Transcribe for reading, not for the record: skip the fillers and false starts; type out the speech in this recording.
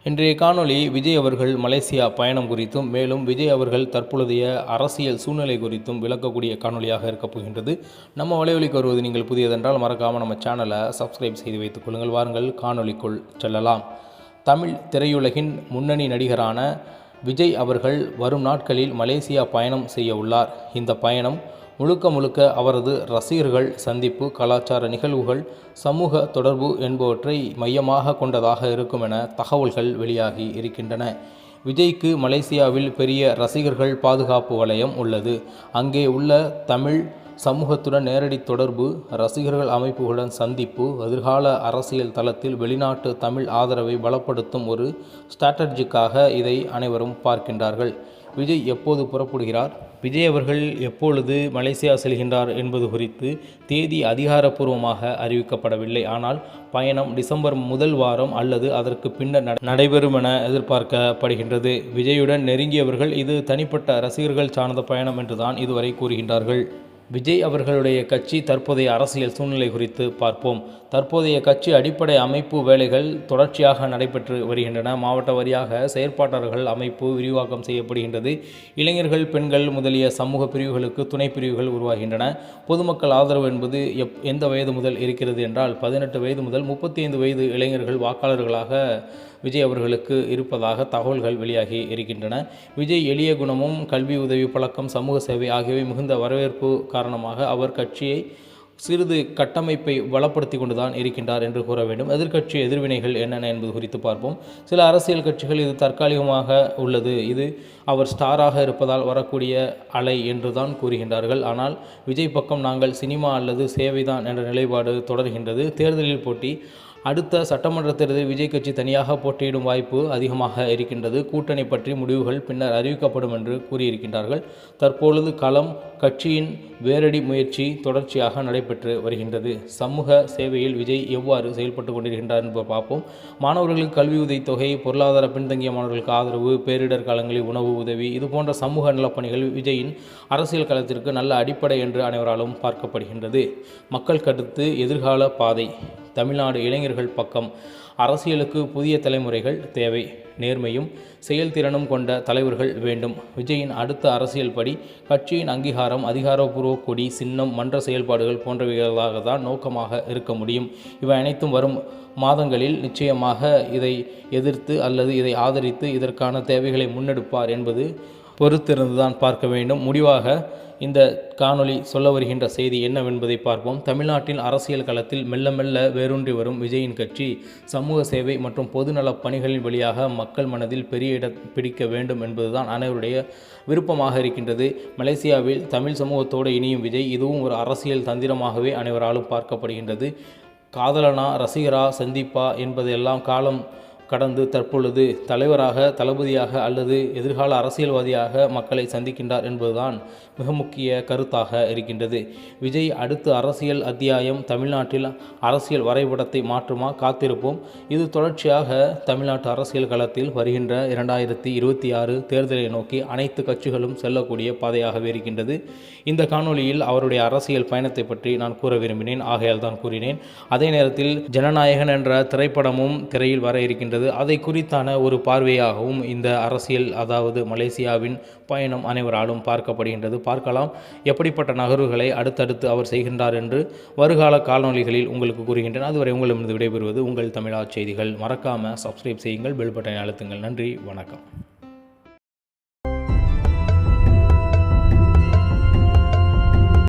இன்றைய காணொளி விஜய் அவர்கள் மலேசியா பயணம் குறித்தும் மேலும் விஜய் அவர்கள் தற்பொழுதைய அரசியல் சூழ்நிலை குறித்தும் விளக்கக்கூடிய காணொளியாக இருக்கப் போகின்றது. நம்ம வலைவலிக்கு வருவது நீங்கள் புதியதென்றால் மறக்காமல் நம்ம சேனலை சப்ஸ்கிரைப் செய்து வைத்துக் கொள்ளுங்கள். வாருங்கள் காணொளிக்குள் செல்லலாம். தமிழ் திரையுலகின் முன்னணி நடிகரான விஜய் அவர்கள் வரும் நாட்களில் மலேசியா பயணம் செய்ய உள்ளார். இந்த பயணம் முழுக்க அவரது ரசிகர்கள் சந்திப்பு, கலாச்சார நிகழ்வுகள், சமூக தொடர்பு என்பவற்றை மையமாக கொண்டதாக இருக்கும் என தகவல்கள் வெளியாகி இருக்கின்றன. விஜய்க்கு மலேசியாவில் பெரிய ரசிகர்கள் பாதுகாப்பு வலயம் உள்ளது. அங்கே உள்ள தமிழ் சமூகத்துடன் நேரடி தொடர்பு, ரசிகர்கள் அமைப்புகளுடன் சந்திப்பு, எதிர்கால அரசியல் தளத்தில் வெளிநாட்டு தமிழ் ஆதரவை பலப்படுத்தும் ஒரு ஸ்ட்ராட்டஜிக்காக இதை அனைவரும் பார்க்கின்றார்கள். விஜய் எப்போது புறப்படுகிறார், விஜய் அவர்கள் எப்பொழுது மலேசியா செல்கின்றார் என்பது குறித்து தேதி அதிகாரப்பூர்வமாக அறிவிக்கப்படவில்லை. ஆனால் பயணம் டிசம்பர் முதல் வாரம் அல்லது அதற்கு பின்னர் நடைபெறும் என எதிர்பார்க்கப்படுகின்றது. விஜயுடன் நெருங்கியவர்கள் இது தனிப்பட்ட ரசிகர்கள் சார்ந்த பயணம் என்றுதான் இதுவரை கூறுகின்றார்கள். விஜய் அவர்களுடைய கட்சி தற்போதைய அரசியல் சூழ்நிலை குறித்து பார்ப்போம். தற்போதைய கட்சி அடிப்படை அமைப்பு வேலைகள் தொடர்ச்சியாக நடைபெற்று வருகின்றன. மாவட்ட வாரியாக செயற்பாட்டாளர்கள் அமைப்பு விரிவாக்கம் செய்யப்படுகின்றது. இளைஞர்கள், பெண்கள் முதலிய சமூக பிரிவுகளுக்கு துணை பிரிவுகள் உருவாகின்றன. பொதுமக்கள் ஆதரவு என்பது எந்த வயது முதல் இருக்கிறது என்றால் 18 வயது முதல் 35 வயது இளைஞர்கள் வாக்காளர்களாக விஜய் அவர்களுக்கு இருப்பதாக தகவல்கள் வெளியாகி இருக்கின்றன. விஜய் எளிய குணமும், கல்வி உதவி பழக்கம், சமூக சேவை ஆகியவை மிகுந்த வரவேற்பு காரணமாக அவர் கட்சியை சிறிது கட்டமைப்பை பலப்படுத்தி கொண்டுதான் இருக்கின்றார் என்று கூற வேண்டும். எதிர்க்கட்சி எதிர்வினைகள் என்னென்ன என்பது குறித்து பார்ப்போம். சில அரசியல் கட்சிகள் இது தற்காலிகமாக உள்ளது, இது அவர் ஸ்டாராக இருப்பதால் வரக்கூடிய அலை என்று தான் கூறுகின்றார்கள். ஆனால் விஜய் பக்கம் நாங்கள் சினிமா அல்லது சேவைதான் என்ற நிலைப்பாடு தொடர்கின்றது. தேர்தலில் போட்டி, அடுத்த சட்டமன்ற தேர்தலில் விஜய் கட்சி தனியாக போட்டியிடும் வாய்ப்பு அதிகமாக இருக்கின்றது. கூட்டணி பற்றி முடிவுகள் பின்னர் அறிவிக்கப்படும் என்று கூறியிருக்கின்றார்கள். தற்பொழுது களம் கட்சியின் வேரடி முயற்சி தொடர்ச்சியாக நடைபெற்று வருகின்றது. சமூக சேவையில் விஜய் எவ்வாறு செயல்பட்டு கொண்டிருக்கின்றார் என்பதை பார்ப்போம். மாணவர்களுக்கு கல்வி உதவித்தொகை, பொருளாதார பின்தங்கிய மாணவர்களுக்கு ஆதரவு, பேரிடர் காலங்களில் உணவு உதவி, இதுபோன்ற சமூக நலப்பணிகள் விஜயின் அரசியல் களத்திற்கு நல்ல அடிப்படை என்று அனைவராலும் பார்க்கப்படுகின்றது. மக்கள் கருத்து, எதிர்கால பாதை. தமிழ்நாடு இளைஞர்கள் பக்கம் அரசியலுக்கு புதிய தலைமுறைகள் தேவை. நேர்மையும் செயல்திறனும் கொண்ட தலைவர்கள் வேண்டும். விஜயின் அடுத்த அரசியல் படி கட்சியின் அங்கீகாரம், அதிகாரப்பூர்வ கொடி, சின்னம், மன்ற செயல்பாடுகள் போன்றவைகளாக தான் நோக்கமாக இருக்க முடியும். இவை அனைத்தும் வரும் மாதங்களில் நிச்சயமாக இதை எதிர்த்து அல்லது இதை ஆதரித்து இதற்கான தேவைகளை முன்னெடுப்பார் என்பது பொறுத்திருந்துதான் பார்க்க வேண்டும். முடிவாக இந்த காணொளி சொல்ல வருகின்ற செய்தி என்னவென்பதை பார்ப்போம். தமிழ்நாட்டின் அரசியல் களத்தில் மெல்ல மெல்ல வேரூன்றி வரும் விஜயின் கட்சி சமூக சேவை மற்றும் பொதுநலப் பணிகளின் வழியாக மக்கள் மனதில் பெரிய இடம் பிடிக்க வேண்டும் என்பதுதான் அனைவருடைய விருப்பமாக இருக்கின்றது. மலேசியாவில் தமிழ் சமூகத்தோடு இணையும் விஜய் இதுவும் ஒரு அரசியல் தந்திரமாகவே அனைவராலும் பார்க்கப்படுகின்றது. காதலனா, ரசிகரா, சந்திப்பா என்பதெல்லாம் காலம் கடந்து தற்பொழுது தலைவராக, தளபதியாக அல்லது எதிர்கால அரசியல்வாதியாக மக்களை சந்திக்கின்றார் என்பதுதான் மிக முக்கிய கருத்தாக இருக்கின்றது. விஜய் அடுத்த அரசியல் அத்தியாயம் தமிழ்நாட்டில் அரசியல் வரைபடத்தை மாற்றுமா? காத்திருப்போம். இது தொடர்ச்சியாக தமிழ்நாட்டு அரசியல் களத்தில் வருகின்ற 2026 தேர்தலை நோக்கி அனைத்து கட்சிகளும் செல்லக்கூடிய பாதையாகவே இருக்கின்றது. இந்த காணொளியில் அவருடைய அரசியல் பயணத்தை பற்றி நான் கூற விரும்பினேன், ஆகையால் தான் கூறினேன். அதே நேரத்தில் ஜனநாயகன் என்ற திரைப்படமும் திரையில் வர இருக்கின்றது. அதை குறித்தான ஒரு பார்வையாகவும் இந்த அரசியல், அதாவது மலேசியாவின் பயணம் அனைவராலும் பார்க்கப்படுகின்றது. பார்க்கலாம் எப்படிப்பட்ட நகர்வுகளை அடுத்தடுத்து அவர் செய்கின்றார் என்று வருகால காணொளிகளில் உங்களுக்கு கூறுகின்றன. அதுவரை உங்களிடமிருந்து விடைபெறுவது உங்கள் தமிழா செய்திகள். மறக்காமல் சப்ஸ்கிரைப் செய்யுங்கள், பெல் பட்டனை அழுத்துங்கள். நன்றி, வணக்கம்.